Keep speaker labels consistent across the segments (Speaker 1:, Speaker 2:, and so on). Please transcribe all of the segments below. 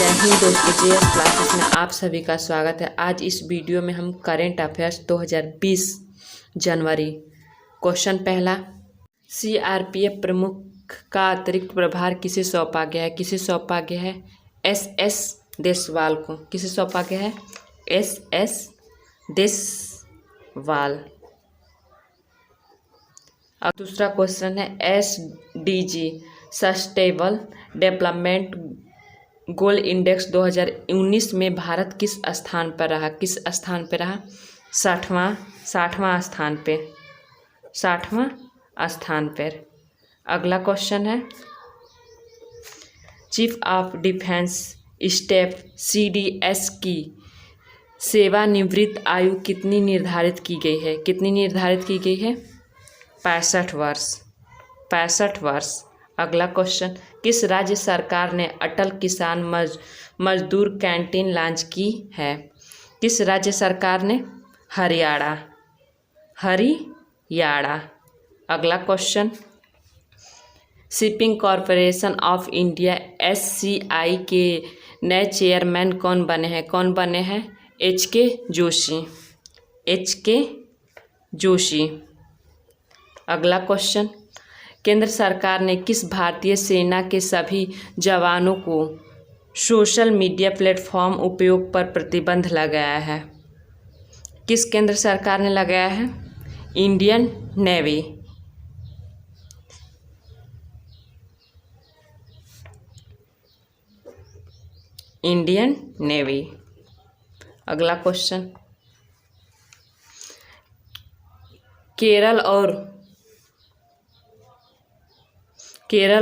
Speaker 1: जय हिंद दोस्तों, JS classes में आप सभी का स्वागत है। आज इस वीडियो में हम करेंट अफेयर्स 2020 जनवरी क्वेश्चन पहला, सीआरपीएफ प्रमुख का अतिरिक्त प्रभार किसे सौंपा गया है? किसे सौंपा गया है? एसएस देसवाल को। किसे सौंपा गया है? एसएस देसवाल। अब दूसरा क्वेश्चन है, SDG sustainable development goal index 2019 में भारत किस स्थान पर रहा? किस स्थान पर रहा? 60वां स्थान पे, 60वां स्थान पर। अगला क्वेश्चन है, chief of defence staff CDS की सेवानिवृत्त आयु कितनी निर्धारित की गई है? कितनी निर्धारित की गई है? 65 वर्ष, 65 वर्ष। अगला क्वेश्चन, किस राज्य सरकार ने अटल किसान मजदूर कैंटीन लॉन्च की है? किस राज्य सरकार ने? हरियाणा, हरियाणा। अगला question, shipping corporation of India SCI के नए चेयरमैन कौन बने हैं? कौन बने हैं? HK Joshi, HK Joshi. अगला क्वेश्चन, केंद्र सरकार ने किस भारतीय सेना के सभी जवानों को सोशल मीडिया प्लेटफॉर्म उपयोग पर प्रतिबंध लगाया है? किस केंद्र सरकार ने लगाया है? Indian navy. Indian navy. अगला क्वेश्चन, केरल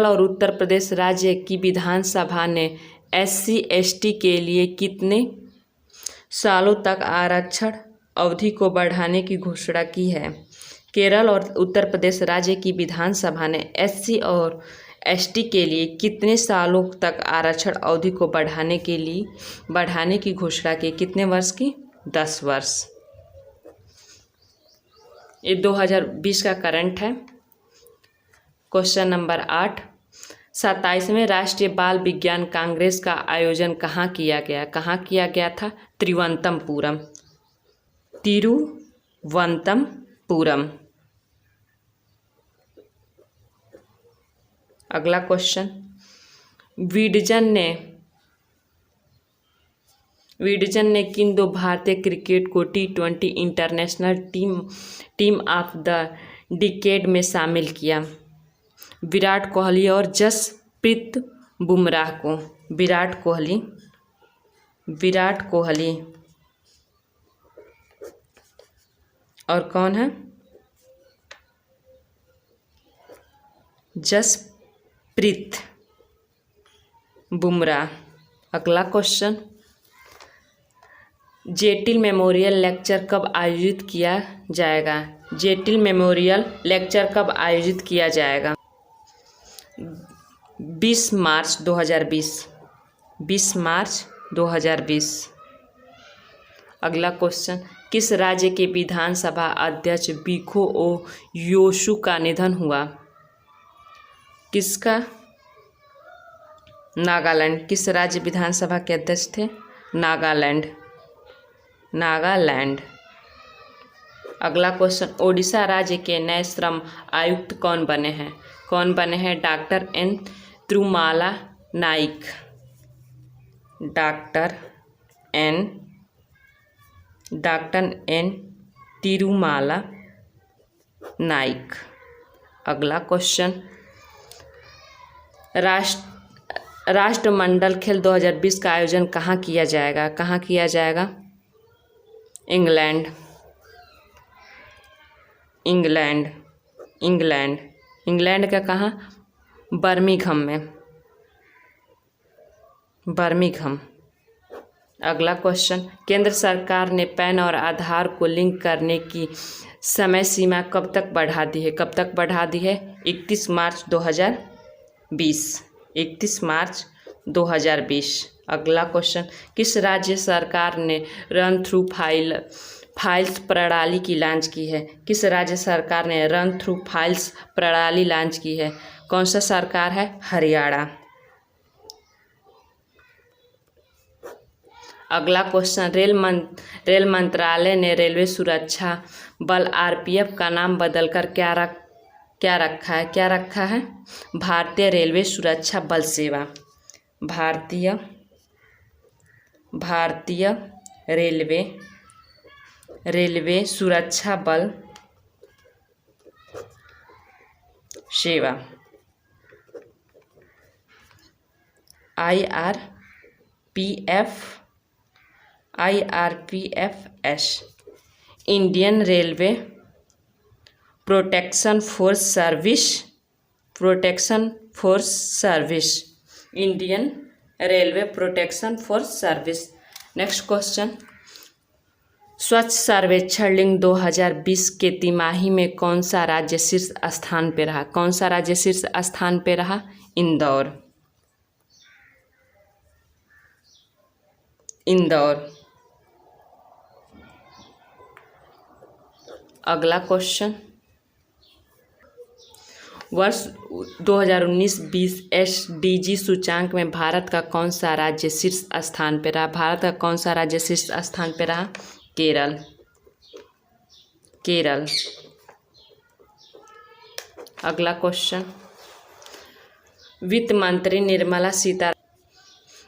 Speaker 1: और उत्तर प्रदेश राज्य की विधानसभा ने SC/ST के लिए कितने सालों तक आरक्षण अवधि को बढ़ाने की घोषणा की है? केरल और उत्तर प्रदेश राज्य की विधानसभा ने SC और ST के लिए कितने सालों तक आरक्षण अवधि को बढ़ाने की घोषणा की? कितने वर्ष की? 10 वर्ष। ये 2020 का करंट है। क्वेश्चन नंबर 8, 27वें राष्ट्रीय बाल विज्ञान कांग्रेस का आयोजन कहाँ किया गया? कहाँ किया गया था? तिरुवनंतपुरम, तिरुवनंतपुरम। अगला क्वेश्चन, विडजन ने किन दो भारतीय क्रिकेट को T20 international team of the decade में शामिल किया? विराट कोहली और जसप्रीत बुमराह को। विराट कोहली और कौन है? जसप्रीत बुमराह। अगला क्वेश्चन, जेटिल मेमोरियल लेक्चर कब आयोजित किया जाएगा? जेटिल मेमोरियल लेक्चर कब आयोजित किया जाएगा? 20 मार्च 2020, 20 मार्च 2020। अगला क्वेश्चन, किस राज्य के विधानसभा अध्यक्ष बिखो ओ योशु का निधन हुआ? किसका? नागालैंड। किस राज्य विधानसभा के अध्यक्ष थे? नागालैंड। अगला क्वेश्चन, ओडिशा राज्य के नए श्रम आयुक्त कौन बने हैं? कौन बने हैं? Doctor N Tirumala Naik, doctor N Tirumala Naik. अगला क्वेश्चन, राष्ट्रमंडल खेल 2020 का आयोजन कहाँ किया जाएगा? कहाँ किया जाएगा? इंग्लैंड का कहाँ? बर्मिंघम। अगला क्वेश्चन, केंद्र सरकार ने पैन और आधार को लिंक करने की समय सीमा कब तक बढ़ा दी है? कब तक बढ़ा दी है? 31 मार्च 2020, 31 मार्च 2020। अगला क्वेश्चन, किस राज्य सरकार ने रन थ्रू फाइल्स प्रणाली की लॉन्च की है? किस राज्य सरकार ने रन थ्रू फाइल्स प्रणाली लॉन्च की है? कौन सा सरकार है? हरियाणा। अगला क्वेश्चन, रेल मंत्रालय ने रेलवे सुरक्षा बल आरपीएफ का नाम बदलकर क्या रखा है? भारतीय रेलवे सुरक्षा बल सेवा। भारतीय रेलवे सुरक्षा बल सेवा, IRPFS। Indian railway protection force service, Indian railway protection force service. Next question, स्वच्छ सर्वेक्षण लिंग 2020 के तिमाही में कौन सा राज्य शीर्ष स्थान पे रहा? इंदौर। अगला क्वेश्चन, वर्ष 2019-20 SDG सूचांक में भारत का कौन सा राज्य शीर्ष स्थान पे रहा? केरल। अगला क्वेश्चन, वित्त मंत्री निर्मला सीतारमण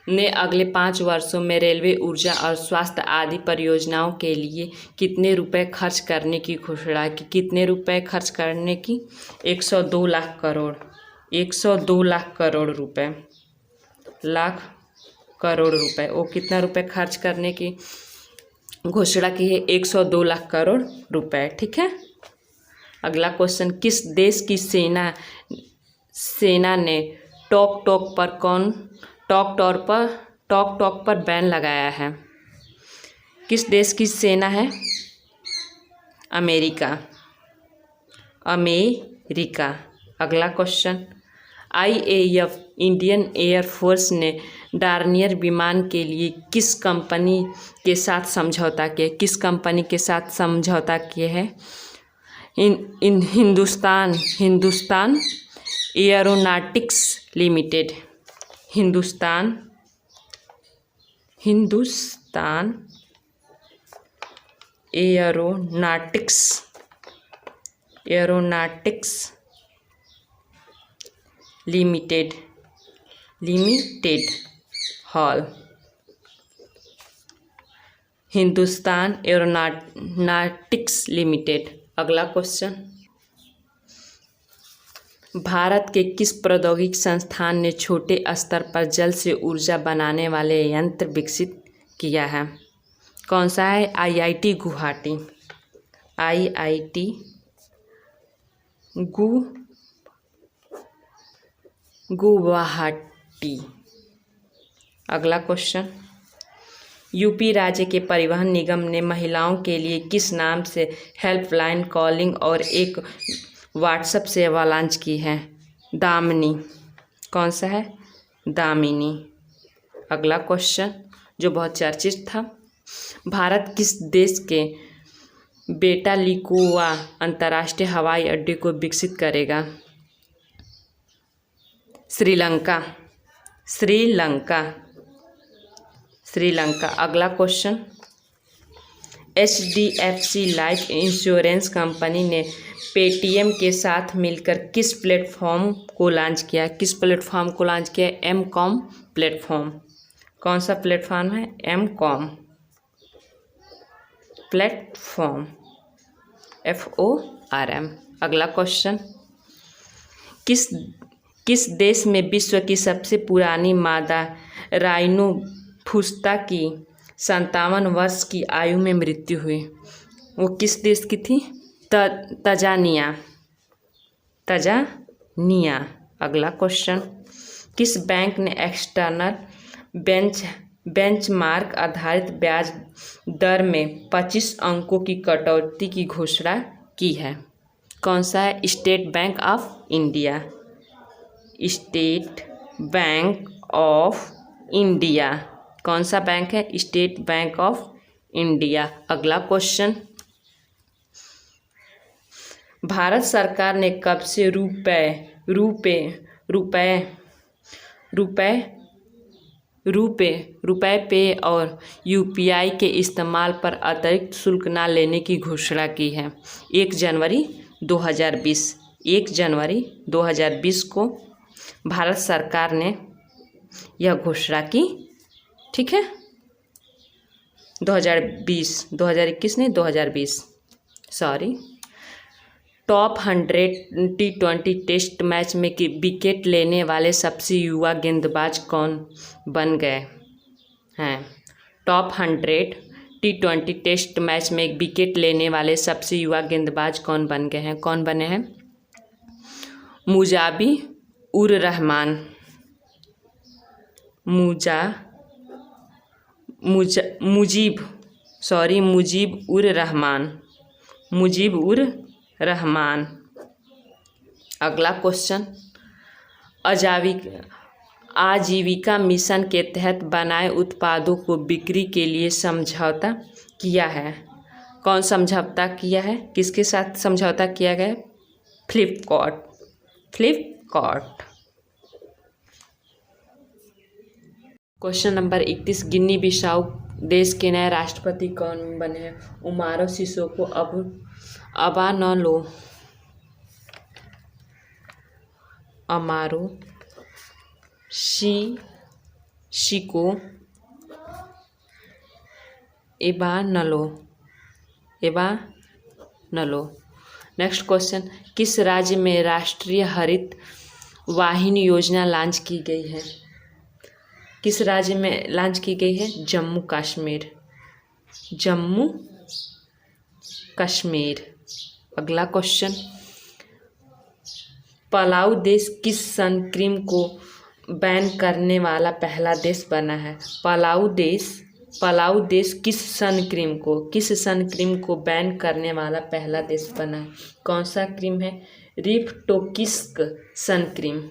Speaker 1: ने अगले 5 वर्षों में रेलवे, ऊर्जा और स्वास्थ्य आदि परियोजनाओं के लिए कितने रुपए खर्च करने की घोषणा की? 102 लाख करोड़। 102 लाख करोड़ रुपए। वो कितना रुपए खर्च करने की घोषणा की है? 102 लाख करोड़ रुपए। ठीक है। अगला क्वेश्चन, किस देश की सेना ने टॉक टॉक पर बैन लगाया है? किस देश की सेना है? अमेरिका। अगला question, IAF Indian air force ने डार्नियर विमान के लिए किस कंपनी के साथ समझौता किया है? Hindustan aeronautics limited. Hindustan aeronautics limited hall. Hindustan aeronautics limited. अगला क्वेश्चन, भारत के किस प्रौद्योगिकी संस्थान ने छोटे स्तर पर जल से ऊर्जा बनाने वाले यंत्र विकसित किया है? कौन सा है? IIT गुवाहाटी। गुवाहाटी। अगला क्वेश्चन, यूपी राज्य के परिवहन निगम ने महिलाओं के लिए किस नाम से हेल्पलाइन कॉलिंग और एक व्हाट्सएप सेवा लॉन्च की है? दामिनी। कौन सा है? दामिनी। अगला क्वेश्चन जो बहुत चर्चित था, भारत किस देश के बेटालिकुआ अंतर्राष्ट्रीय हवाई अड्डे को विकसित करेगा? श्रीलंका। अगला question, HDFC life insurance company ने पेटीएम के साथ मिलकर किस प्लेटफॉर्म को लॉन्च किया? Mcom platform. कौन सा प्लेटफॉर्म है? Mcom platform, FORM। अगला क्वेश्चन, किस देश में विश्व की सबसे पुरानी मादा राइनोफुस्ता की 57 वर्ष की आयु में मृत्यु हुई? वो किस देश की थी? तंजानिया। अगला क्वेश्चन, किस बैंक ने एक्सटर्नल बेंचमार्क आधारित ब्याज दर में 25 अंकों की कटौती की घोषणा की है? कौन सा है? State bank of India. कौन सा बैंक है? State bank of India. अगला क्वेश्चन, भारत सरकार ने कब से रुपए रुपए पे और यूपीआई के इस्तेमाल पर अतिरिक्त शुल्क न लेने की घोषणा की है। 1 जनवरी 2020 1 जनवरी 2020 को भारत सरकार ने यह घोषणा की। ठीक है, 2021 नहीं 2020 sorry. Top 100 T20 test match में विकेट लेने वाले सबसे युवा गेंदबाज कौन बन गए हैं? टॉप 100 T20 टेस्ट मैच में विकेट लेने वाले सबसे युवा गेंदबाज कौन बन गए हैं? कौन बने हैं? मुजीब-उर रहमान मुजीब-उर-रहमान। अगला क्वेश्चन, आजीविका मिशन के तहत बनाए उत्पादों को बिक्री के लिए समझौता किया है। कौन समझौता किया है? किसके साथ समझौता किया गया? फ्लिपकार्ट। क्वेश्चन नंबर 31, गिनी बिसाऊ देश के नए राष्ट्रपति कौन बने हैं? Umaro Sissoko अबानलो। अमारो Sissoko एबानलो। Next question, किस राज्य में राष्ट्रीय हरित वाहिनी योजना लॉन्च की गई है? किस राज्य में लॉन्च की गई है? जम्मू कश्मीर। अगला क्वेश्चन, पलाऊ देश किस सन क्रीम को बैन करने वाला पहला देश बना है? पलाऊ देश किस सन क्रीम को बैन करने वाला पहला देश बना है? कौन सा क्रीम है? रिफटोक्सिक सन क्रीम।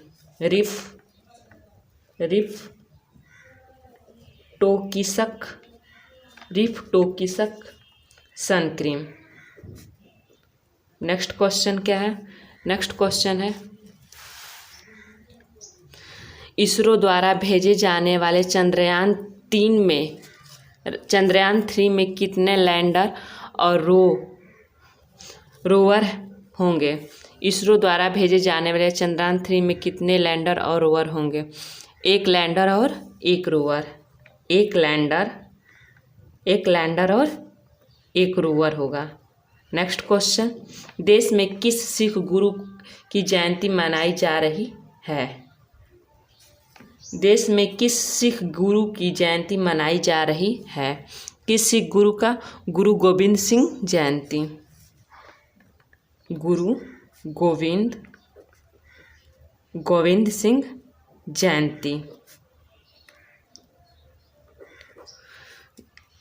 Speaker 1: रिफटोक्सिक सन क्रीम। नेक्स्ट क्वेश्चन क्या है? नेक्स्ट क्वेश्चन है, इसरो द्वारा भेजे जाने वाले चंद्रयान 3 में कितने लैंडर और रोवर होंगे? इसरो द्वारा भेजे जाने वाले चंद्रयान 3 में कितने लैंडर और रोवर होंगे? 1 लैंडर और 1 रोवर। 1 लैंडर और 1 रोवर होगा। नेक्स्ट क्वेश्चन, देश में किस सिख गुरु की जयंती मनाई जा रही है? देश में किस सिख गुरु की जयंती मनाई जा रही है? किस सिख गुरु का? गुरु गोविंद सिंह जयंती। गुरु गोविंद सिंह जयंती।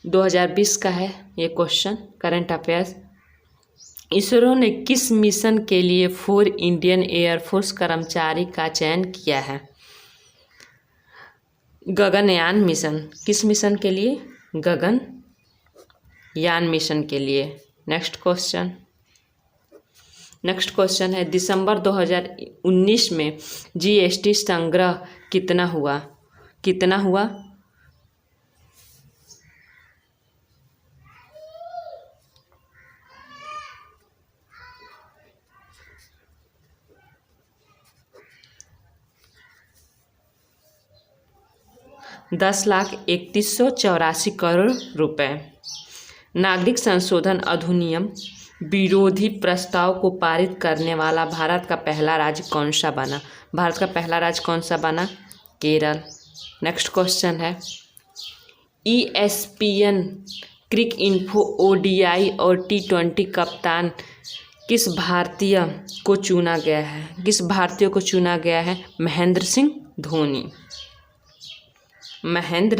Speaker 1: 2020 का है ये क्वेश्चन, करंट अफेयर्स। इसरो ने किस मिशन के लिए 4 इंडियन एयरफोर्स कर्मचारी का चयन किया है? गगनयान मिशन। किस मिशन के लिए? गगनयान मिशन के लिए। नेक्स्ट क्वेश्चन है, दिसंबर 2019 में जीएसटी संग्रह कितना हुआ? 10,31,84 करोड़ रुपए। नागरिक संशोधन अधिनियम विरोधी प्रस्ताव को पारित करने वाला भारत का पहला राज्य कौन सा बना? भारत का पहला राज्य कौन सा बना? केरल। नेक्स्ट क्वेश्चन है, ESPN क्रिक इन्फो ODI और T20 कप्तान किस भारतीय को चुना गया है? किस भारतीय को चुना गया है? महेंद्र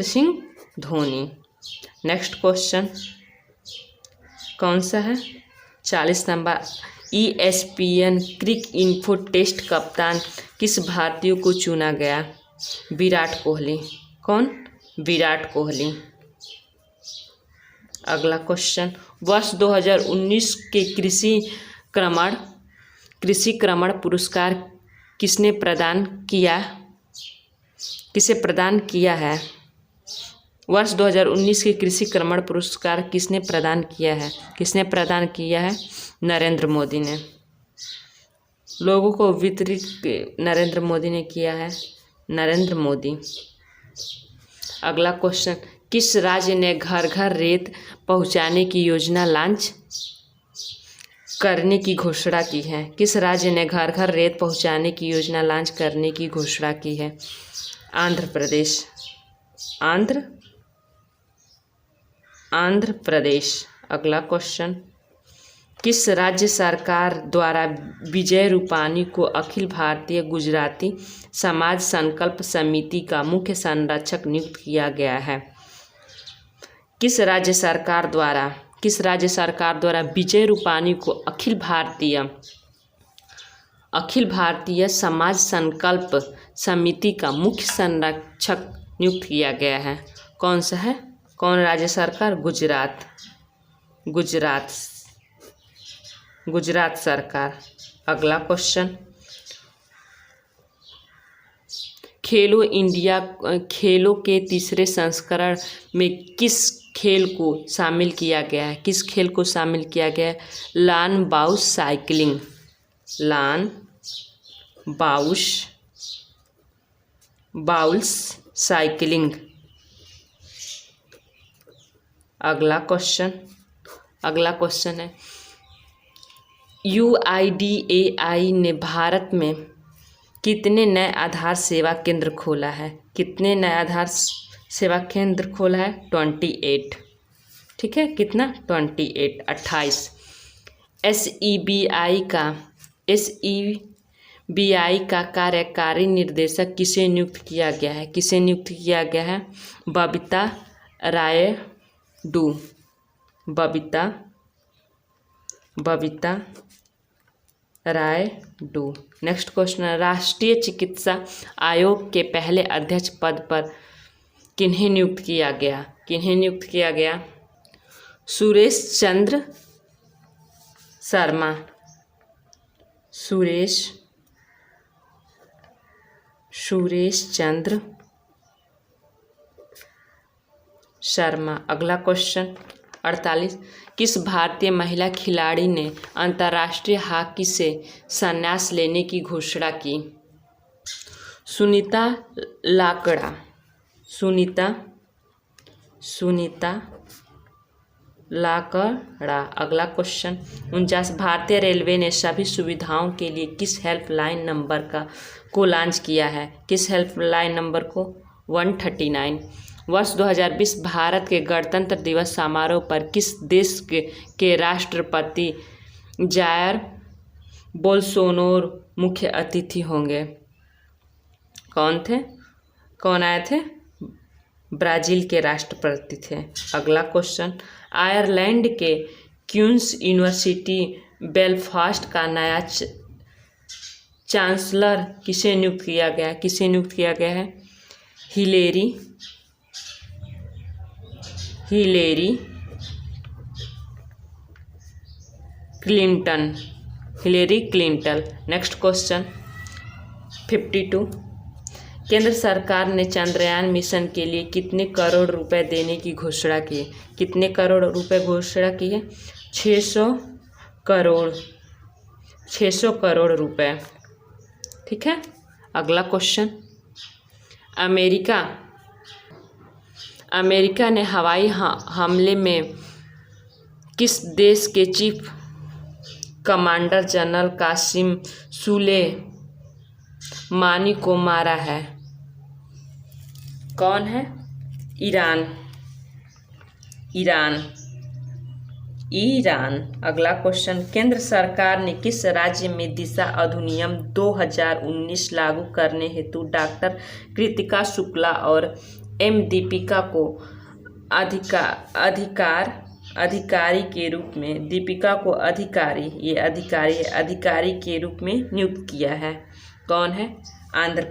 Speaker 1: सिंह धोनी। नेक्स्ट क्वेश्चन कौन सा है? 40 नंबर, ESPN क्रिक इन्फो टेस्ट कप्तान किस भारतीय को चुना गया? विराट कोहली। कौन? विराट कोहली। अगला क्वेश्चन, वर्ष 2019 के कृषि क्रमण पुरस्कार किसे प्रदान किया है? वर्ष 2019 के कृषि कर्मण पुरस्कार किसने प्रदान किया है? किसने प्रदान किया है? नरेंद्र मोदी ने। लोगों को वितरित नरेंद्र मोदी ने किया है। नरेंद्र मोदी। अगला क्वेश्चन, किस राज्य ने घर घर रेत पहुंचाने की योजना लॉन्च करने की घोषणा की है? किस राज्य ने घर घर रेत पहुंचाने की योजना लॉन्च करने की घोषणा की है? आंध्र प्रदेश। आंध्र प्रदेश। अगला क्वेश्चन, किस राज्य सरकार द्वारा विजय रूपाणी को अखिल भारतीय गुजराती समाज संकल्प समिति का मुख्य संरक्षक नियुक्त किया गया है? किस राज्य सरकार द्वारा विजय रूपाणी को अखिल भारतीय समाज संकल्प समिति का मुख्य संरक्षक नियुक्त किया गया है? कौन सा है? कौन राज्य सरकार? गुजरात सरकार। अगला क्वेश्चन, खेलो के तीसरे संस्करण में किस खेल को शामिल किया गया है? किस खेल को शामिल किया गया है? Lawn bowls cycling. अगला क्वेश्चन है, UIDAI ने भारत में कितने नए आधार सेवा केंद्र खोला है? कितने नए आधार सेवा केंद्र खोला है? 28। ठीक है, कितना? 28। SEBI का कार्यकारी निर्देशक किसे नियुक्त किया गया है? किसे नियुक्त किया गया है? बबीता रायडू। नेक्स्ट क्वेश्चन, राष्ट्रीय चिकित्सा आयोग के पहले अध्यक्ष पद पर किन्हें नियुक्त किया गया? सुरेश चंद्र शर्मा। अगला क्वेश्चन 48, किस भारतीय महिला खिलाड़ी ने अंतर्राष्ट्रीय हॉकी से संन्यास लेने की घोषणा की? सुनीता लाकड़ा। अगला क्वेश्चन 49, भारतीय रेलवे ने सभी सुविधाओं के लिए किस हेल्पलाइन नंबर को लॉन्च किया है? किस हेल्पलाइन नंबर को? 139। वर्ष 2020 भारत के गणतंत्र दिवस समारोह पर किस देश के राष्ट्रपति जायर बोल्सोनारो मुख्य अतिथि होंगे? कौन आए थे? ब्राज़ील के राष्ट्रपति थे। अगला क्वेश्चन, आयरलैंड के क्वींस यूनिवर्सिटी बेलफास्ट का नया चांसलर किसे नियुक्त किया गया है? Hillary Clinton. नेक्स्ट क्वेश्चन 52, केंद्र सरकार ने चंद्रयान मिशन के लिए कितने करोड़ रुपए देने की घोषणा की? कितने करोड़ रुपए घोषणा की है? 600 करोड़ रुपए। ठीक है। अगला क्वेश्चन, अमेरिका ने हवाई हमले में किस देश के chief commander general Qasem Soleimani को मारा है? कौन है? ईरान। अगला क्वेश्चन, केंद्र सरकार ने किस राज्य में दिशा अधिनियम 2019 लागू करने हेतु डॉक्टर कृतिका शुक्ला और एम दीपिका को अधिकारी के रूप में अधिकारी के रूप में नियुक्त किया है? कौन है? आंध्र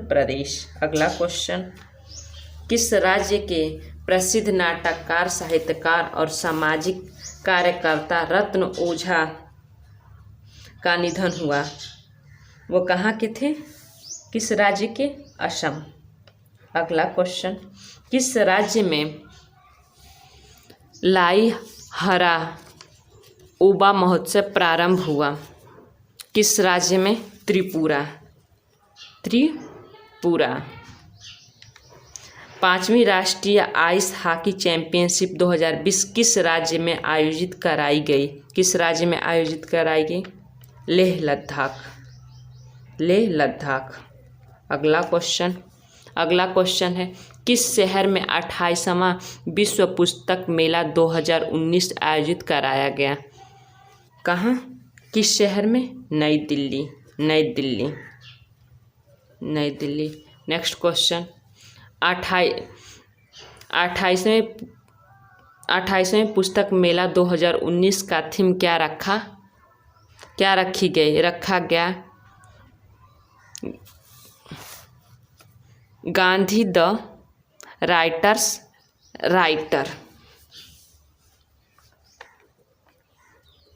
Speaker 1: प्रदेश। अगला क्वेश्चन, किस राज्य के प्रसिद्ध नाटककार, साहित्यकार और सामाजिक कार्यकर्ता रत्न ओझा का निधन हुआ? वो कहाँ के थे? किस राज्य के? असम। अगला क्वेश्चन, किस राज्य में लाई हरा ओबा महोत्सव प्रारंभ हुआ? किस राज्य में? त्रिपुरा। त्रिपुरा। 5वीं राष्ट्रीय आइस हॉकी चैंपियनशिप 2020 किस राज्य में आयोजित कराई गई? किस राज्य में आयोजित कराई गई? लेह लद्दाख। लेह लद्दाख। अगला क्वेश्चन है, किस शहर में 28वां विश्व पुस्तक मेला 2019 आयोजित कराया गया? कहाँ? किस शहर में? नई दिल्ली। नई दिल्ली। नई दिल्ली। नेक्स्ट क्वेश्चन, 28वें पुस्तक मेला 2019 का थीम रखा गया? Gandhi the writers writer.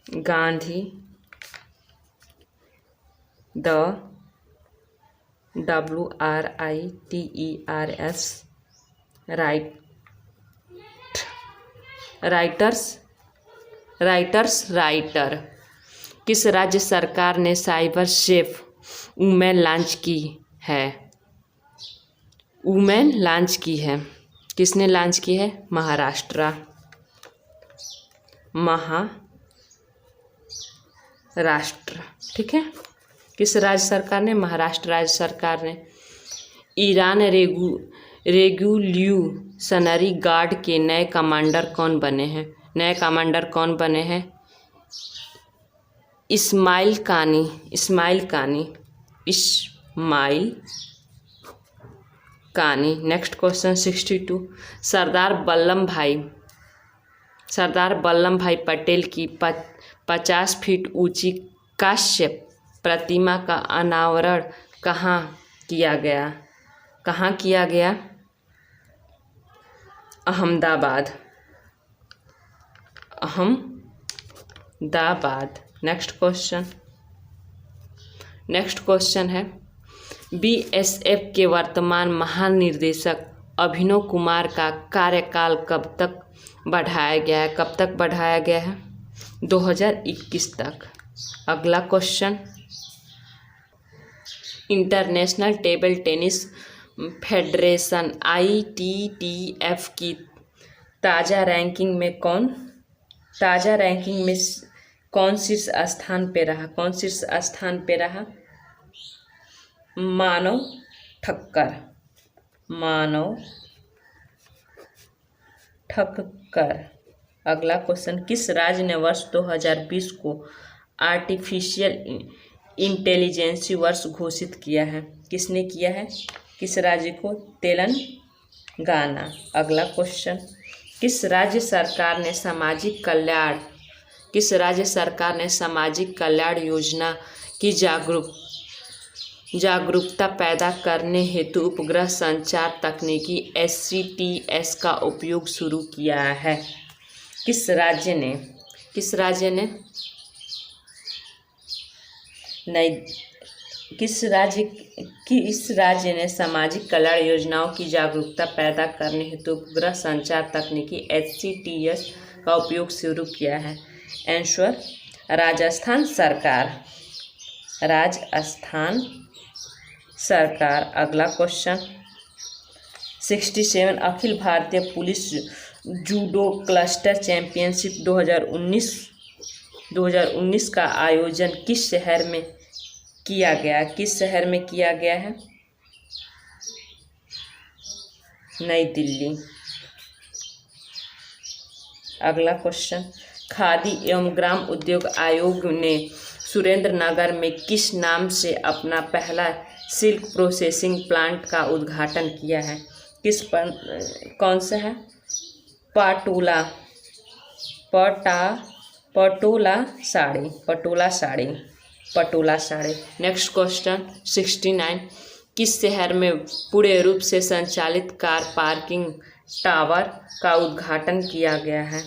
Speaker 1: Gandhi the WRITERS writer. किस राज्य सरकार ने साइबर सेफ वुमेन लॉन्च की है? वुमेन लॉन्च की है। किसने लॉन्च की है? महाराष्ट्र। महाराष्ट्र। ठीक है, किस राज्य सरकार ने? महाराष्ट्र राज्य सरकार ने। ईरान रेगुल्यूशनरी गार्ड के नए कमांडर कौन बने हैं? नए कमांडर कौन बने हैं? इस्माइल कानी। नेक्स्ट क्वेश्चन 62, सरदार वल्लभ भाई पटेल की 50 फीट ऊंची कांस्य प्रतिमा का अनावरण कहाँ किया गया? अहमदाबाद। नेक्स्ट क्वेश्चन है, BSF के वर्तमान महानिदेशक अभिनव कुमार का कार्यकाल कब तक बढ़ाया गया है? 2021 तक। अगला question, international table tennis federation ITTF की ताज़ा रैंकिंग में कौन शीर्ष स्थान पे रहा? मानव ठक्कर। अगला क्वेश्चन, किस राज्य ने वर्ष 2020 को आर्टिफिशियल इंटेलिजेंस वर्ष घोषित किया है? किसने किया है? किस राज्य को? तेलंगाना। अगला क्वेश्चन, किस राज्य सरकार ने सामाजिक कल्याण योजना की जागरूकता पैदा करने हेतु उपग्रह संचार तकनीकी SCTS का उपयोग शुरू किया है? किस राज्य ने सामाजिक कल्याण योजनाओं की जागरूकता पैदा करने हेतु उपग्रह संचार तकनीकी SCTS का उपयोग शुरू किया है? आंसर, राजस्थान सरकार। अगला question 67, Akhil Bharatiya police judo cluster championship 2019 का आयोजन किस शहर में किया गया है? नई दिल्ली। अगला क्वेश्चन, खादी एवं ग्राम उद्योग आयोग ने सुरेंद्रनगर में किस नाम से अपना पहला सिल्क प्रोसेसिंग प्लांट का उद्घाटन किया है? कौन सा है? पटोला साड़ी। नेक्स्ट क्वेश्चन 69, किस शहर में पूर्ण रूप से संचालित कार पार्किंग टावर का उद्घाटन किया गया है?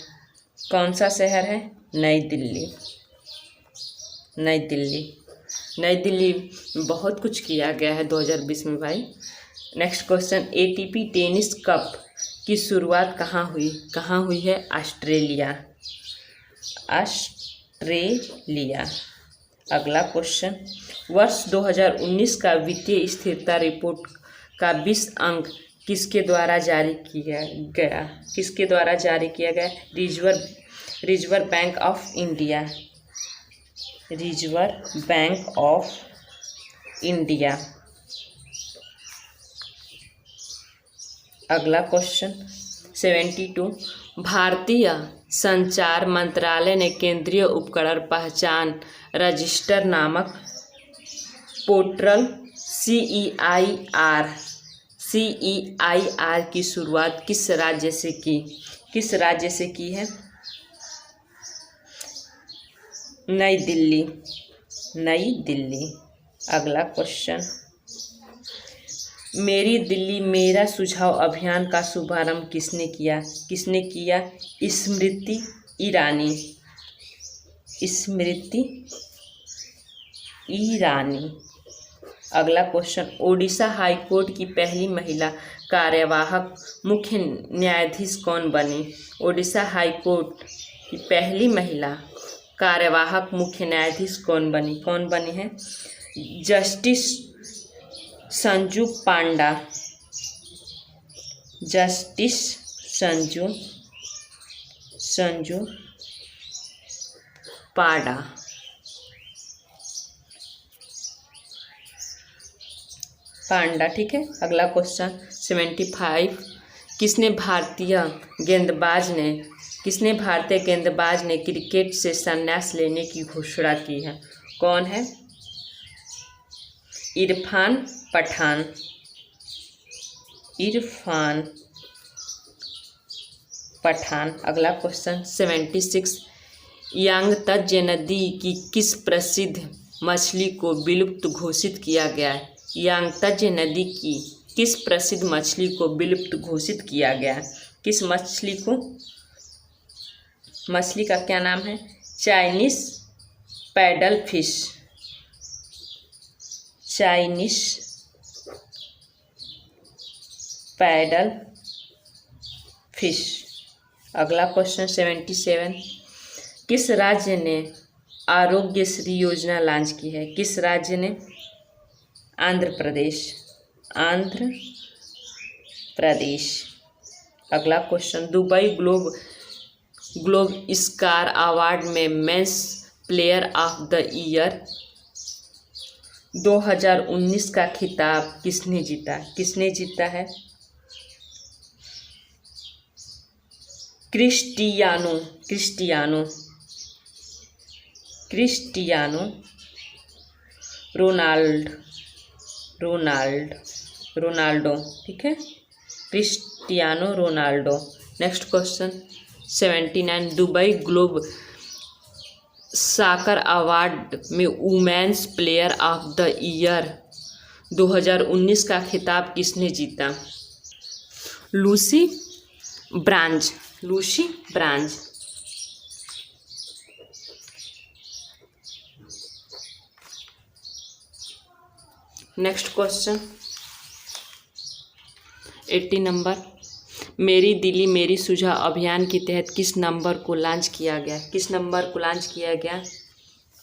Speaker 1: कौन सा शहर है? नई दिल्ली। नई दिल्ली में बहुत कुछ किया गया है 2020 में भाई। Next question, ATP tennis cup की शुरुआत कहाँ हुई है? ऑस्ट्रेलिया। अगला क्वेश्चन, वर्ष 2019 का वित्तीय स्थिरता रिपोर्ट का 20 अंक किसके द्वारा जारी किया गया? Reserve bank of India. अगला क्वेश्चन 72, भारतीय संचार मंत्रालय ने केंद्रीय उपकरण पहचान रजिस्टर नामक पोर्टल CEIR की शुरुआत किस राज्य से की है? नई दिल्ली। अगला क्वेश्चन, मेरी दिल्ली मेरा सुझाव अभियान का शुभारंभ किसने किया? स्मृति ईरानी। अगला क्वेश्चन, ओडिशा हाई कोर्ट की पहली महिला कार्यवाहक मुख्य न्यायाधीश कौन बनी? ओडिशा हाई कोर्ट की पहली महिला कार्यवाहक मुख्य न्यायाधीश कौन बनी है? जस्टिस संजू पांडा। ठीक है। अगला क्वेश्चन 75, किसने भारतीय गेंदबाज ने क्रिकेट से संन्यास लेने की घोषणा की है? कौन है? इरफान पठान। अगला क्वेश्चन 76, यांगत्जे नदी की किस प्रसिद्ध मछली को विलुप्त घोषित किया गया है? यांगत्जे नदी की किस प्रसिद्ध मछली को विलुप्त घोषित किया गया है? किस मछली का क्या नाम है? Chinese pedal fish. अगला क्वेश्चन 77, किस राज्य ने आरोग्यश्री योजना लॉन्च की है? किस राज्य ने? आंध्र प्रदेश। अगला question, Dubai Globe soccer award में men's player of the year 2019 का खिताब किसने जीता है? Cristiano Ronaldo. ठीक है, Cristiano Ronaldo. Next question 79, Dubai Globe soccer award में women's player of the year 2019 का खिताब किसने जीता? Lucy Bronze. Next question 80 number, मेरी दिल्ली मेरी सुझाव अभियान के तहत किस नंबर को लॉन्च किया गया?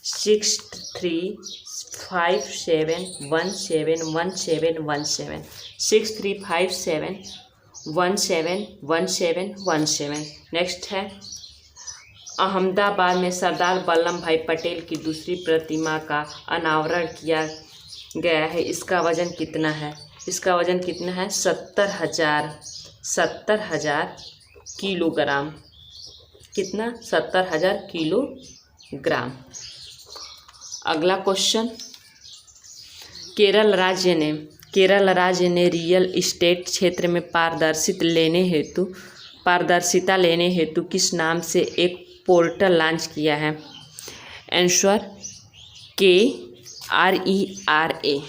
Speaker 1: 6357171717 6357171717। नेक्स्ट है, अहमदाबाद में सरदार वल्लभ भाई पटेल की दूसरी प्रतिमा का अनावरण किया गया है। इसका वजन कितना है? 70,000 किलोग्राम। कितना? 70,000 किलोग्राम। अगला क्वेश्चन, केरल राज्य ने रियल एस्टेट क्षेत्र में पारदर्शिता लेने हेतु किस नाम से एक पोर्टल लॉन्च किया है? Answer KRERA।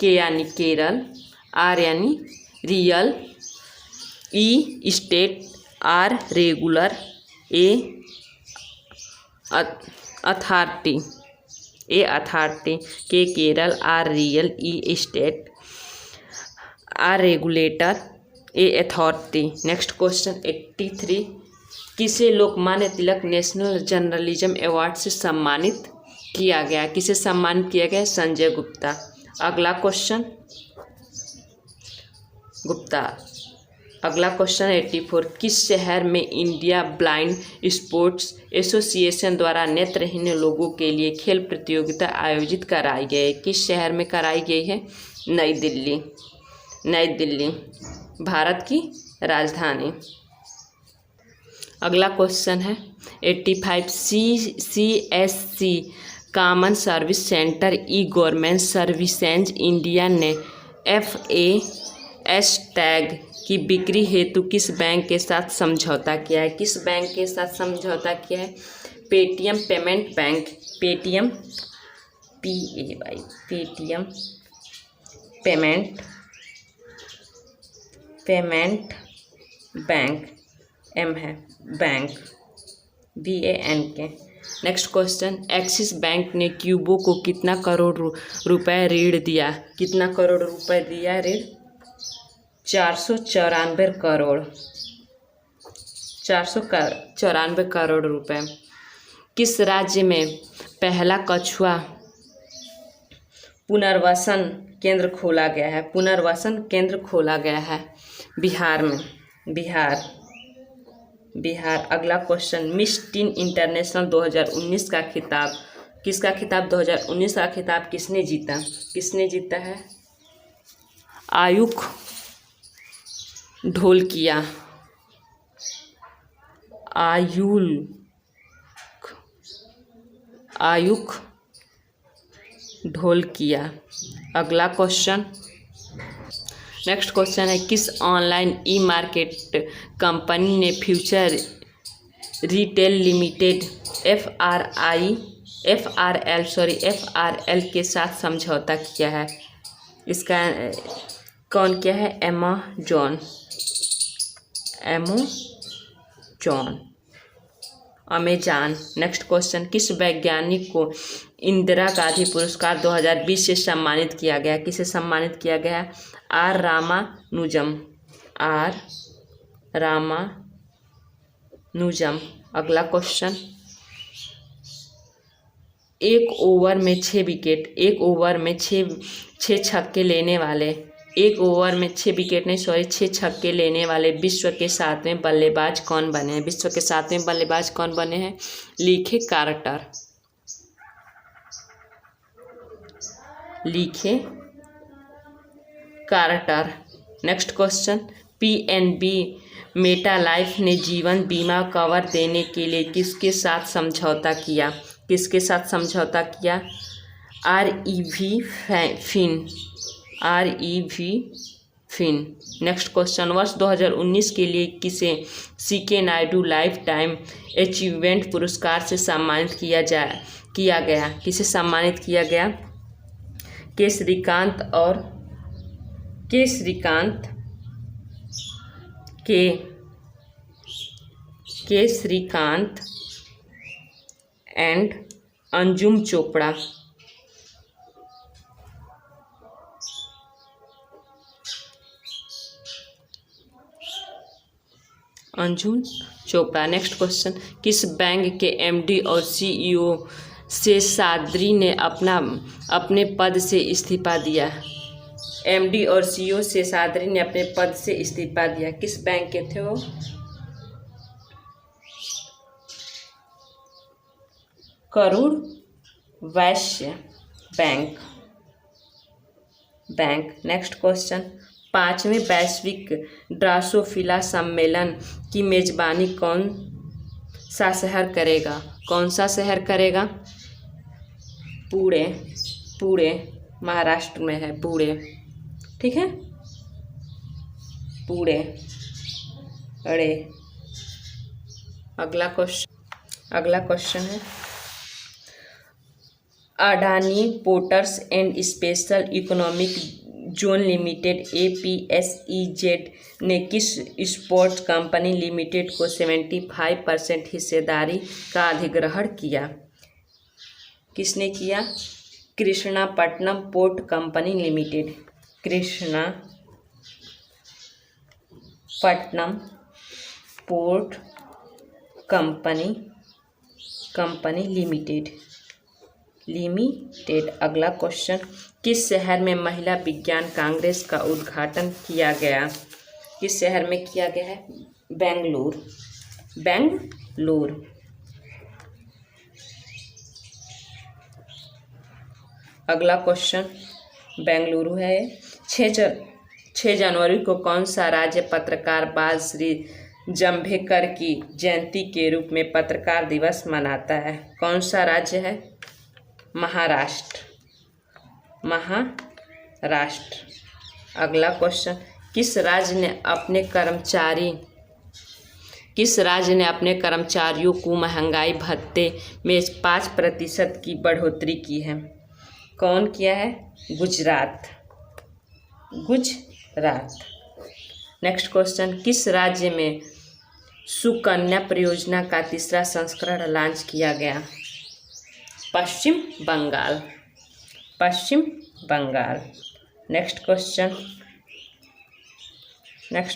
Speaker 1: के यानी केरल, आर यानी real, estate, R regular, A authority, A authority, K Kerala, R real, estate, R regulator, A authority. Next question 83, किसे Lokmanya Tilak national journalism award से सम्मानित किया गया? किसे सम्मानित किया गया? संजय गुप्ता। अगला क्वेश्चन गुप्ता। अगला क्वेश्चन 84, किस शहर में इंडिया ब्लाइंड स्पोर्ट्स एसोसिएशन द्वारा नेत्रहीन लोगों के लिए खेल प्रतियोगिता आयोजित कराई गई? किस शहर में कराई गई है? नई दिल्ली। नई दिल्ली भारत की राजधानी। अगला क्वेश्चन है 85, CSC कॉमन सर्विस सेंटर ई गवर्नमेंट सर्विसेज इंडिया ने FAS टैग की बिक्री हेतु किस बैंक के साथ समझौता किया है? किस बैंक के साथ समझौता किया है? Paytm payment bank, Paytm PAY, Paytm payment bank, M है bank, BANK। Next question, axis bank ने क्यूबो को कितना करोड़ रुपए ऋण दिया? कितना करोड़ रुपए दिया ऋण? 494 करोड़, 494 करोड़ रुपए। किस राज्य में पहला कछुआ पुनर्वसन केंद्र खोला गया है? पुनर्वसन केंद्र खोला गया है बिहार में, बिहार। अगला क्वेश्चन, मिस टीन इंटरनेशनल 2019 का खिताब, किसका खिताब? 2019 का खिताब किसने जीता? किसने जीता है? आयुष ढोलकिया, आयुष ढोलकिया। अगला क्वेश्चन, नेक्स्ट क्वेश्चन है, किस ऑनलाइन ई मार्केट कंपनी ने फ्यूचर रिटेल लिमिटेड FRL के साथ समझौता किया है? इसका कौन क्या है? अमेजॉन। नेक्स्ट क्वेश्चन, किस वैज्ञानिक को इंदिरा गांधी पुरस्कार 2020 से सम्मानित किया गया? किसे सम्मानित किया गया? आर रामानुजम। अगला क्वेश्चन, एक ओवर में 6 विकेट, एक ओवर में 6 छक्के लेने वाले, एक ओवर में 6 विकेट नहीं, सॉरी 6 छक्के लेने वाले विश्व के 7वें बल्लेबाज कौन बने हैं? विश्व के 7वें बल्लेबाज कौन बने हैं? लीखे कार्टर। नेक्स्ट क्वेश्चन, PNB मेटालाइफ ने जीवन बीमा कवर देने के लिए किसके साथ समझौता किया? किसके साथ समझौता किया? REV fin. नेक्स्ट क्वेश्चन, वर्ष 2019 के लिए किसे CK Naidu life time achievement पुरस्कार से सम्मानित किया गया? किसे सम्मानित किया गया? K Srikanth and Anjum Chopra. Next question, किस बैंक के MD और CEO शेषाद्री ने अपने पद से इस्तीफा दिया? MD और CEO शेषाद्री ने अपने पद से इस्तीफा दिया। किस बैंक के थे वो? Karur Vysya bank. Next question, 5वें वैश्विक ड्रोसोफिला सम्मेलन की मेजबानी कौन सा शहर करेगा? कौन सा शहर करेगा? पुणे महाराष्ट्र में है, पुणे। ठीक है, पुणे। अगला क्वेश्चन है, Adani ports and special economic zone limited APSEZ ने किस स्पोर्ट्स कंपनी लिमिटेड को 75% हिस्सेदारी का अधिग्रहण किया? किसने किया? Krishnapatnam port company limited. Krishnapatnam port company limited. अगला क्वेश्चन, किस शहर में महिला विज्ञान कांग्रेस का उद्घाटन किया गया? किस शहर में किया गया है? बेंगलुरु। अगला क्वेश्चन बेंगलुरु है। 6 जनवरी को कौन सा राज्य पत्रकार बाल श्री जाम्भेकर की जयंती के रूप में पत्रकार दिवस मनाता है? कौन सा राज्य है? महाराष्ट्र। अगला क्वेश्चन, किस राज्य ने अपने कर्मचारियों को महंगाई भत्ते में 5% की बढ़ोतरी की है? कौन किया है? गुजरात। नेक्स्ट क्वेश्चन, किस राज्य में सुकन्या परियोजना का तीसरा संस्करण लॉन्च किया गया? पश्चिम बंगाल। नेक्स्ट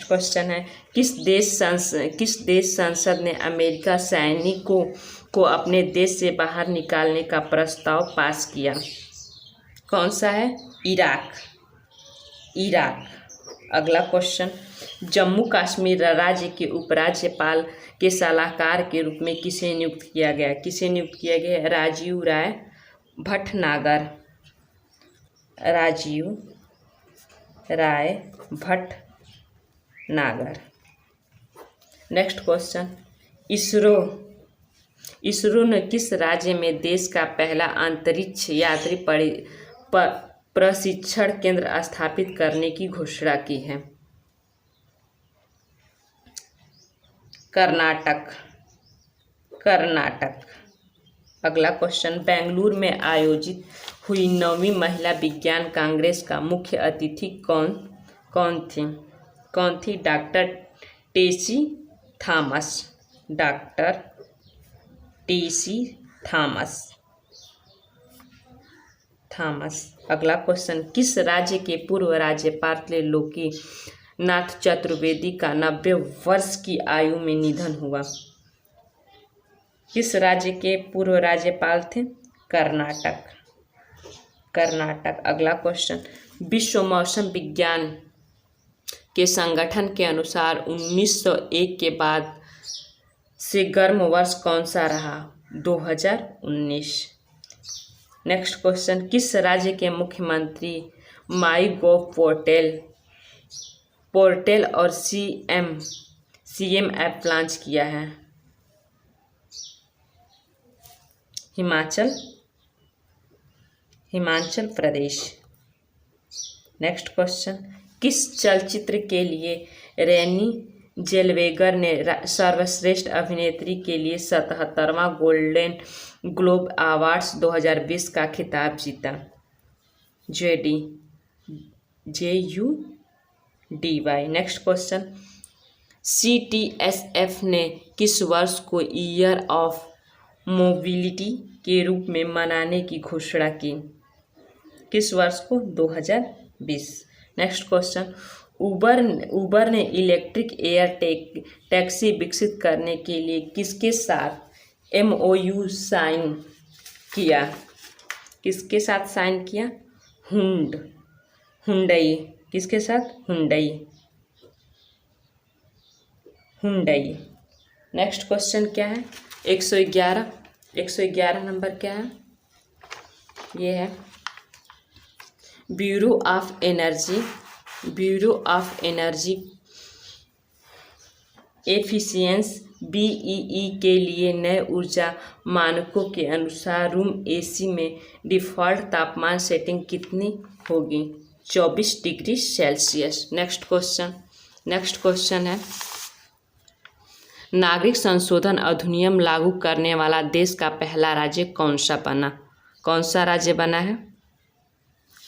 Speaker 1: क्वेश्चन है, किस देश संसद ने अमेरिका सैनिकों को अपने देश से बाहर निकालने का प्रस्ताव पास किया? कौन सा है? इराक। अगला क्वेश्चन, जम्मू कश्मीर राज्य के उपराज्यपाल के सलाहकार के रूप में किसे नियुक्त किया गया? राजीव राय भटनागर। नेक्स्ट क्वेश्चन, इसरो ने किस राज्य में देश का पहला अंतरिक्ष यात्री प्रशिक्षण केंद्र स्थापित करने की घोषणा की है? कर्नाटक। अगला क्वेश्चन, बेंगलुरु में आयोजित हुई 9वीं महिला विज्ञान कांग्रेस का मुख्य अतिथि कौन थी? डॉक्टर टेसी थॉमस। अगला क्वेश्चन, किस राज्य के पूर्व राज्यपाल त्रिलोकीनाथ चतुर्वेदी का 90 वर्ष की आयु में निधन हुआ? किस राज्य के पूर्व राज्यपाल थे? कर्नाटक। अगला क्वेश्चन, विश्व मौसम विज्ञान के संगठन के अनुसार 1901 के बाद से गर्म वर्ष कौन सा रहा? 2019। नेक्स्ट क्वेश्चन, किस राज्य के मुख्यमंत्री माईगोव पोर्टल और सीएम ऐप लॉन्च किया है? हिमाचल प्रदेश। नेक्स्ट क्वेश्चन, किस चलचित्र के लिए रेनी जेलवेगर ने सर्वश्रेष्ठ अभिनेत्री के लिए 77वां गोल्डन ग्लोब अवार्ड्स 2020 का खिताब जीता? JUDY। नेक्स्ट क्वेश्चन, CTSF ने किस वर्ष को ईयर ऑफ मोबिलिटी के रूप में मनाने की घोषणा की? किस वर्ष को? 2020। नेक्स्ट क्वेश्चन, उबर ने इलेक्ट्रिक एयर टैक्सी विकसित करने के लिए किसके साथ MOU साइन किया? किसके साथ साइन किया? हुंडई। किसके साथ? हुंडई। नेक्स्ट क्वेश्चन क्या है? 111 नंबर क्या है? ये है bureau of energy efficiency BEE के लिए नए ऊर्जा मानकों के अनुसार रूम AC में डिफ़ॉल्ट तापमान सेटिंग कितनी होगी? 24 डिग्री सेल्सियस। नेक्स्ट क्वेश्चन है, नागरिक संशोधन अधिनियम लागू करने वाला देश का पहला राज्य कौन सा राज्य बना है?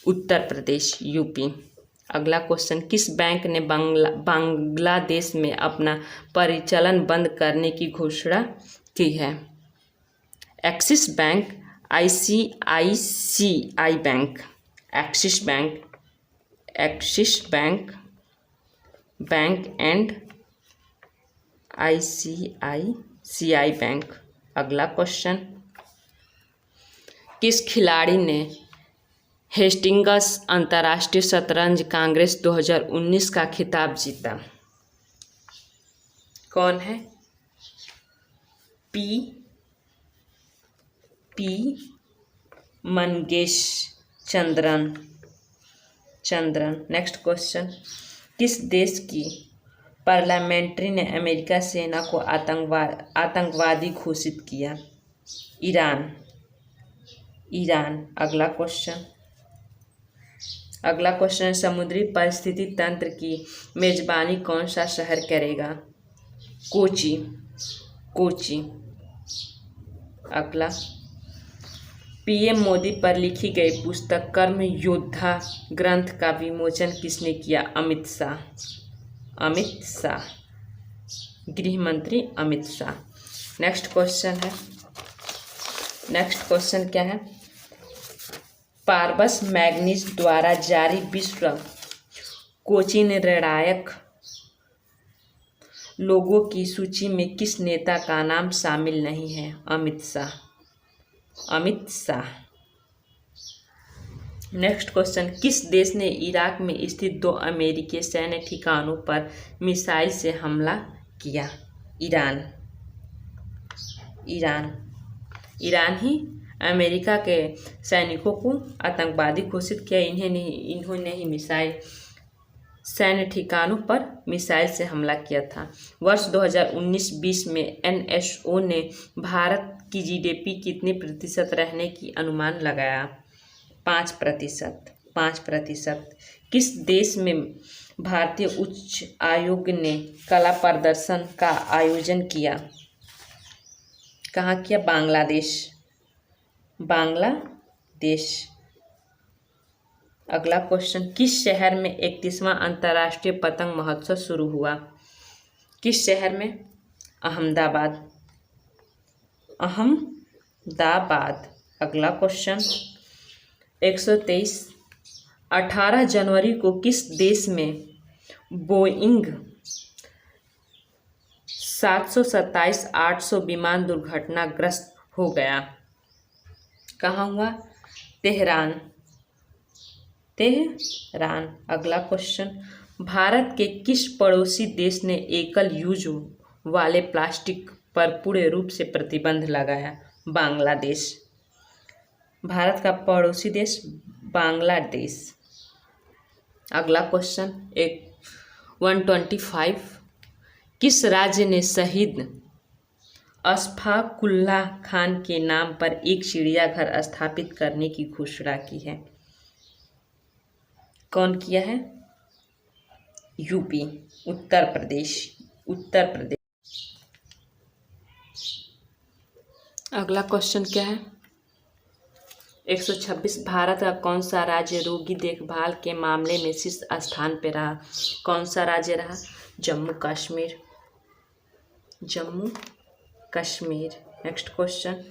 Speaker 1: उत्तर प्रदेश, UP। अगला क्वेश्चन, किस बैंक ने बांग्लादेश में अपना परिचालन बंद करने की घोषणा की है? Axis bank, ICICI bank, axis bank and ICICI bank. अगला क्वेश्चन, किस खिलाड़ी ने हेस्टिंग्स अंतर्राष्ट्रीय शतरंज कांग्रेस 2019 का खिताब जीता? कौन है? P Mangesh Chandran. Next question, किस देश की पार्लियामेंट्री ने अमेरिका सेना को आतंकवादी घोषित किया? ईरान। अगला क्वेश्चन, समुद्री परिस्थिति तंत्र की मेजबानी कौन सा शहर करेगा? कोची। अगला, PM मोदी पर लिखी गई पुस्तक कर्म योद्धा ग्रंथ का विमोचन किसने किया? अमित शाह, गृह मंत्री अमित शाह। नेक्स्ट क्वेश्चन क्या है? पारबस मैग्नीज द्वारा जारी विश्व कोची निर्णायक लोगों की सूची में किस नेता का नाम शामिल नहीं है? अमित शाह। नेक्स्ट क्वेश्चन, किस देश ने इराक में स्थित 2 अमेरिकी सैन्य ठिकानों पर मिसाइल से हमला किया? ईरान ही अमेरिका के सैनिकों को आतंकवादी घोषित किया। इन्होंने ही सैन्य ठिकानों पर मिसाइल से हमला किया था। वर्ष 2019-20 में NSO ने भारत की GDP कितने प्रतिशत रहने की अनुमान लगाया? 5%। किस देश में भारतीय उच्च आयोग ने कला प्रदर्शन का आयोजन किया? कहाँ किया? बांग्लादेश। अगला क्वेश्चन, किस शहर में 31वां अंतर्राष्ट्रीय पतंग महोत्सव शुरू हुआ? किस शहर में? अहमदाबाद। अगला क्वेश्चन, 123, 18 जनवरी को किस देश में बोइंग 727-800 विमान दुर्घटनाग्रस्त हो गया? कहाँ हुआ? तेहरान। अगला क्वेश्चन, भारत के किस पड़ोसी देश ने एकल यूज वाले प्लास्टिक पर पूर्ण रूप से प्रतिबंध लगाया? बांग्लादेश। भारत का पड़ोसी देश बांग्लादेश। अगला क्वेश्चन 125, किस राज्य ने शहीद अशफाकुल्लाह खान के नाम पर एक चिड़ियाघर स्थापित करने की घोषणा की है? कौन किया है? यूपी, उत्तर प्रदेश। अगला क्वेश्चन क्या है? 126, भारत का कौन सा राज्य रोगी देखभाल के मामले में शीर्ष स्थान पर रहा? कौन सा राज्य रहा? Jammu Kashmir. Next question,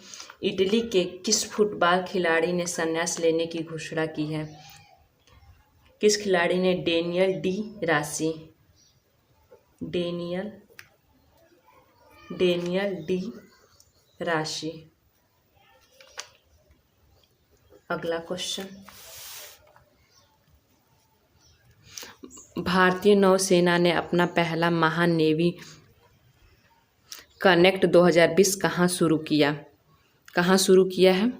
Speaker 1: Italy के किस फुटबॉल खिलाड़ी ने संन्यास लेने की घोषणा की है? किस खिलाड़ी ने? डेनियल डी राशि। अगला क्वेश्चन, भारतीय नौसेना ने अपना पहला महानेवी कनेक्ट 2020 कहाँ शुरू किया है?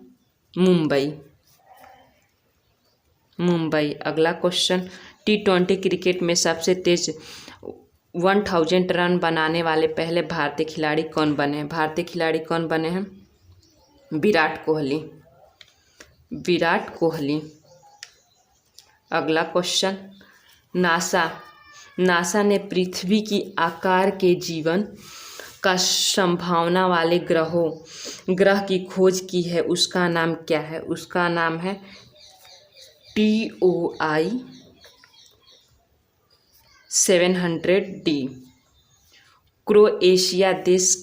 Speaker 1: मुंबई। अगला क्वेश्चन, T20 क्रिकेट में सबसे तेज 1000 रन बनाने वाले पहले भारतीय खिलाड़ी कौन बने हैं? विराट कोहली। अगला क्वेश्चन, नासा ने पृथ्वी की आकार के जीवन का संभावना वाले ग्रह की खोज की है, उसका नाम क्या है? उसका नाम है 700D। क्रोएशिया देश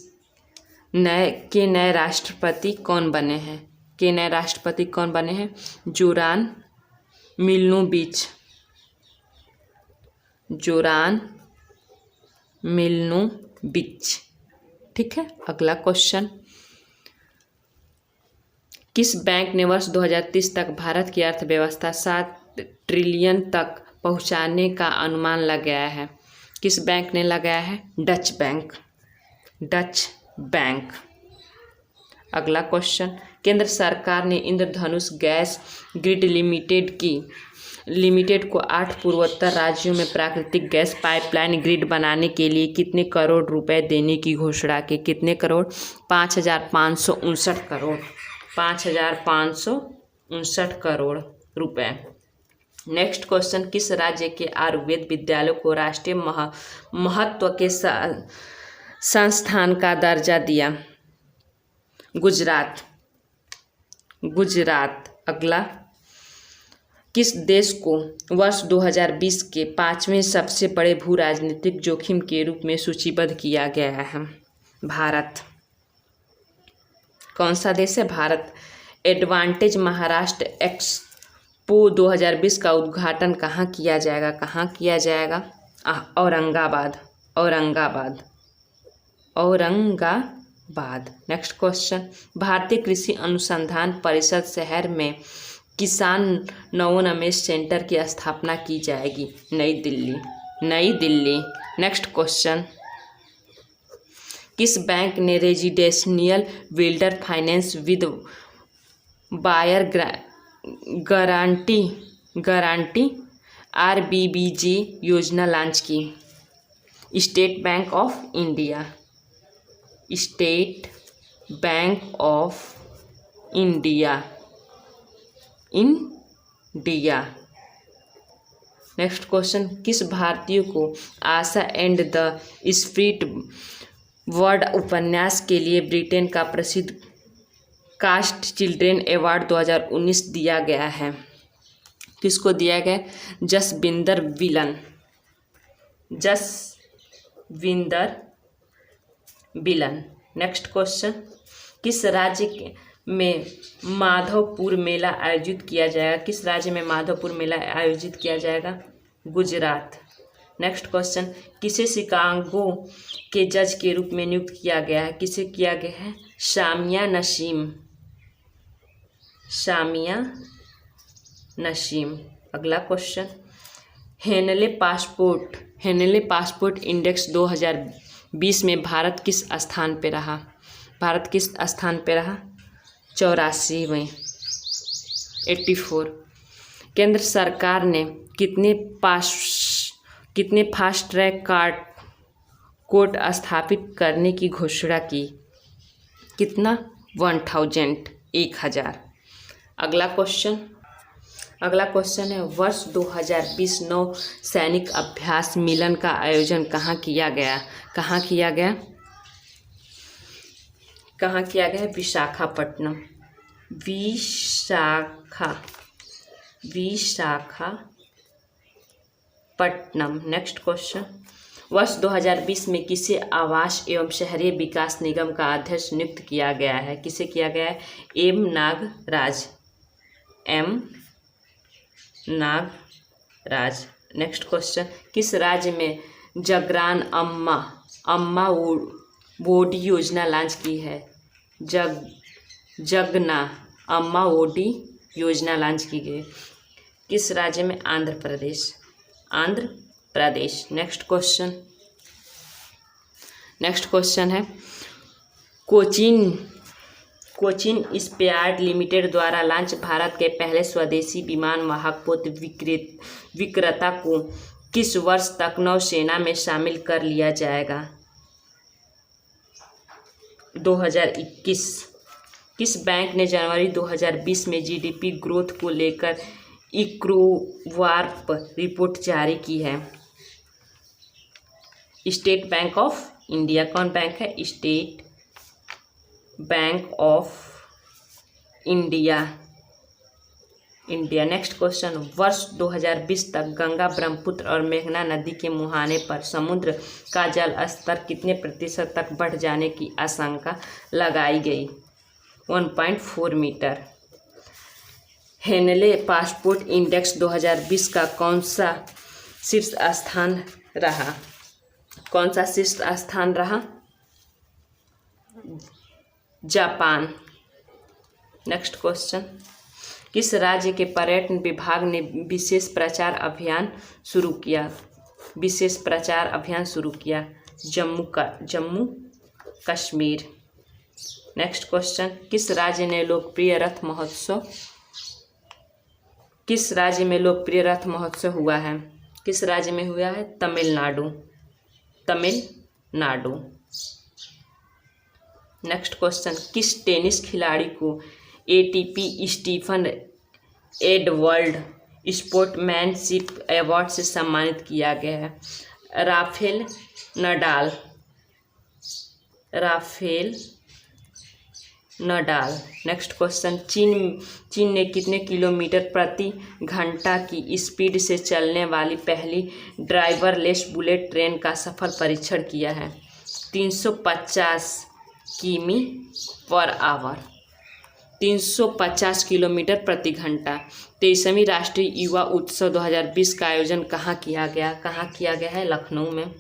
Speaker 1: नए राष्ट्रपति कौन बने हैं? नए राष्ट्रपति कौन बने हैं? जोरान मिलोनोविच। जोरान मिलोनोविच। ठीक है। अगला क्वेश्चन, किस बैंक ने वर्ष 2030 तक भारत की अर्थव्यवस्था 7 ट्रिलियन तक पहुंचाने का अनुमान लगाया है? किस बैंक ने लगाया है? Dutch bank. Dutch bank. अगला क्वेश्चन, केंद्र सरकार ने इंद्रधनुष गैस ग्रिड लिमिटेड को 8 पूर्वोत्तर राज्यों में प्राकृतिक गैस पाइपलाइन ग्रिड बनाने के लिए कितने करोड़ रुपए देने की घोषणा की? कितने करोड़? 5,559 करोड़। 5,559 करोड़ रुपए। नेक्स्ट क्वेश्चन, किस राज्य के आयुर्वेद विद्यालय को राष्ट्रीय महत्व के संस्थान का दर्जा दिया? गुजरात। गुजरात। अगला, किस देश को वर्ष 2020 के 5वें सबसे बड़े भू राजनीतिक जोखिम के रूप में सूचीबद्ध किया गया है? भारत। कौन सा देश है? भारत। एडवांटेज महाराष्ट्र एक्सपो 2020 का उद्घाटन कहाँ किया जाएगा? कहाँ किया जाएगा? औरंगाबाद। औरंगाबाद। औरंगाबाद। नेक्स्ट क्वेश्चन, भारतीय कृषि अनुसंधान परिषद शहर में किसान नवोन्मेष सेंटर की स्थापना की जाएगी? नई दिल्ली। नई दिल्ली। नेक्स्ट क्वेश्चन, किस बैंक ने residential builder finance with buyer guarantee RBBG योजना लॉन्च की? State bank of India. State bank of India. India. Next question, किस भारतीय को Asha and the spirit bird उपन्यास के लिए ब्रिटेन का प्रसिद्ध कास्ट चिल्ड्रेन अवार्ड 2019 दिया गया है? किसको दिया गया? जसविंदर विलन। जसविंदर विलन। नेक्स्ट क्वेश्चन, किस राज्य में माधवपुर मेला आयोजित किया जाएगा? किस राज्य में माधवपुर मेला आयोजित किया जाएगा? गुजरात। नेक्स्ट क्वेश्चन, किसे शिकागो के जज के रूप में नियुक्त किया गया है? किसे किया गया है? सामिया नसीम। सामिया नसीम। अगला क्वेश्चन, हेनले पासपोर्ट इंडेक्स 2020 में भारत किस स्थान पे रहा? भारत किस स्थान पे रहा? 84वें। 84। केंद्र सरकार ने कितने फास्ट ट्रैक कोर्ट स्थापित करने की घोषणा की? कितना? 1000। अगला क्वेश्चन है, वर्ष 2020 नौ सैनिक अभ्यास मिलन का आयोजन कहाँ किया गया? कहाँ किया गया? कहाँ किया गया? विशाखापट्टनम। विशाखापट्टनम। नेक्स्ट क्वेश्चन, वर्ष 2020 में किसे आवास एवं शहरी विकास निगम का अध्यक्ष नियुक्त किया गया है? किसे किया गया है? एम नागराज। नेक्स्ट क्वेश्चन, किस राज्य में जगरान अम्मा वोडी योजना लॉन्च की है? जगना अम्मा वोडी योजना लॉन्च की गई किस राज्य में? आंध्र प्रदेश। आंध्र प्रदेश। नेक्स्ट क्वेश्चन है, कोचिन स्पेयार्ड लिमिटेड द्वारा लॉन्च भारत के पहले स्वदेशी विमान वाहक पोत विक्रेता को किस वर्ष तक नौसेना में शामिल कर लिया जाएगा? 2021। किस बैंक ने जनवरी 2020 में GDP ग्रोथ को लेकर इक्रोवार्प रिपोर्ट जारी की है? State bank of India. कौन बैंक है? State bank of India. India. Next question, वर्ष 2020 तक गंगा, ब्रह्मपुत्र और मेघना नदी के मुहाने पर समुद्र का जल स्तर कितने प्रतिशत तक बढ़ जाने की आशंका लगाई गई? 1.4 मीटर। हेनले पासपोर्ट इंडेक्स 2020 का कौन सा शीर्ष स्थान रहा? कौन सा शीर्ष स्थान रहा? जापान। नेक्स्ट क्वेश्चन, किस राज्य के पर्यटन विभाग ने विशेष प्रचार अभियान शुरू किया? विशेष प्रचार अभियान शुरू किया जम्मू कश्मीर। नेक्स्ट क्वेश्चन, किस राज्य में लोकप्रिय रथ महोत्सव हुआ है? किस राज्य में हुआ है? तमिलनाडु। नेक्स्ट क्वेश्चन, किस टेनिस खिलाड़ी को ATP Stefan Edberg sportsmanship award से सम्मानित किया गया है? Rafael Nadal. नेक्स्ट क्वेश्चन, चीन ने कितने किलोमीटर प्रति घंटा की स्पीड से चलने वाली पहली ड्राइवरलेस बुलेट ट्रेन का सफल परीक्षण किया है? 350 किमी पर आवर। 350 किलोमीटर प्रति घंटा। 23वीं राष्ट्रीय युवा उत्सव 2020 का आयोजन कहाँ किया गया है? लखनऊ में।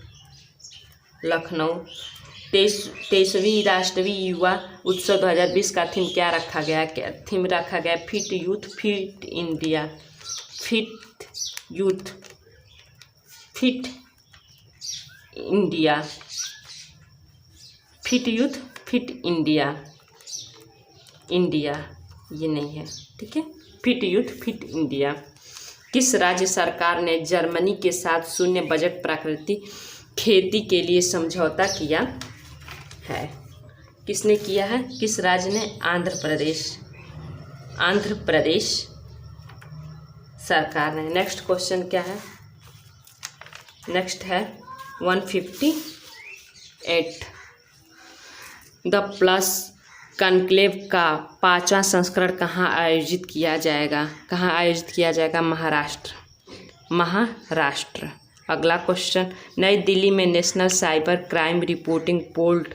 Speaker 1: 23वीं राष्ट्रीय युवा उत्सव 2020 का थीम क्या रखा गया? थीम रखा गया fit youth fit India. Fit youth fit India ये नहीं है, ठीक है, फिट यूथ फिट इंडिया। किस राज्य सरकार ने जर्मनी के साथ शून्य बजट प्राकृतिक खेती के लिए समझौता किया है? किसने किया है? किस राज्य ने? आंध्र प्रदेश सरकार ने। नेक्स्ट क्वेश्चन क्या है? नेक्स्ट है 158। द प्लस कॉन्क्लेव का 5वां संस्करण कहाँ आयोजित किया जाएगा? महाराष्ट्र। अगला क्वेश्चन, नई दिल्ली में national cyber crime reporting portal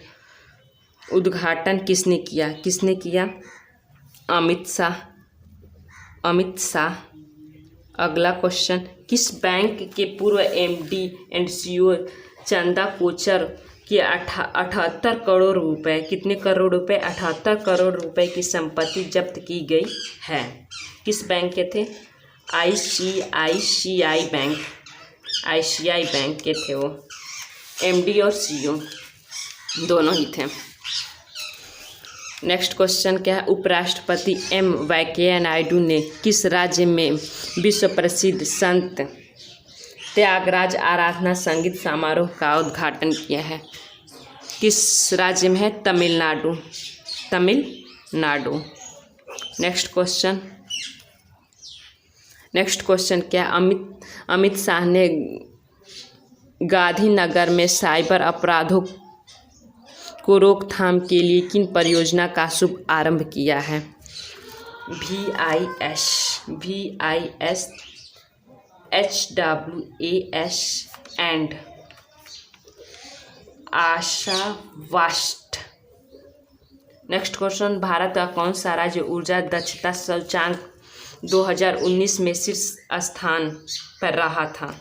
Speaker 1: उद्घाटन किसने किया? अमित शाह। अगला क्वेश्चन, किस बैंक के पूर्व MD and CEO Chanda Kochhar की 78 करोड़ रुपए, कितने करोड़ रुपए? 78 करोड़ रुपए की संपत्ति जब्त की गई है? किस बैंक के थे? आईसीआईसीआई बैंक के थे वो। एमडी और सीईओ दोनों ही थे। नेक्स्ट क्वेश्चन क्या है? उपराष्ट्रपति एम वेंकैया नायडू ने किस राज्य में विश्व प्रसिद्ध संत त्यागराज आराधना संगीत समारोह का उद्घाटन किया है? किस राज्य में है? तमिलनाडु। नेक्स्ट क्वेश्चन क्या? अमित शाह ने गांधीनगर में साइबर अपराधों को रोकथाम के लिए किन परियोजना का शुभ आरंभ किया है? VIS, HWAS एंड आशावास्ट। नेक्स्ट क्वेश्चन, भारत का कौन सा राज्य ऊर्जा दक्षता सूचकांक 2019 में शीर्ष स्थान पर रहा था?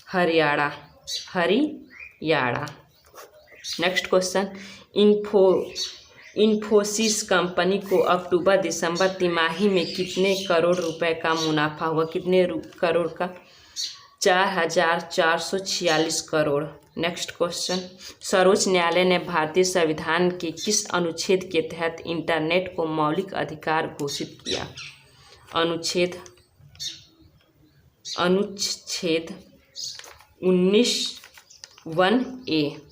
Speaker 1: Haryana. Next question, Infosys company को अक्टूबर-दिसंबर तिमाही में कितने करोड़ रुपए का मुनाफा हुआ? कितने करोड़ का? 4,446 करोड़। नेक्स्ट क्वेश्चन, सर्वोच्च न्यायालय ने भारतीय संविधान के किस अनुच्छेद के तहत इंटरनेट को मौलिक अधिकार घोषित किया? अनुच्छेद 19(1)(a)।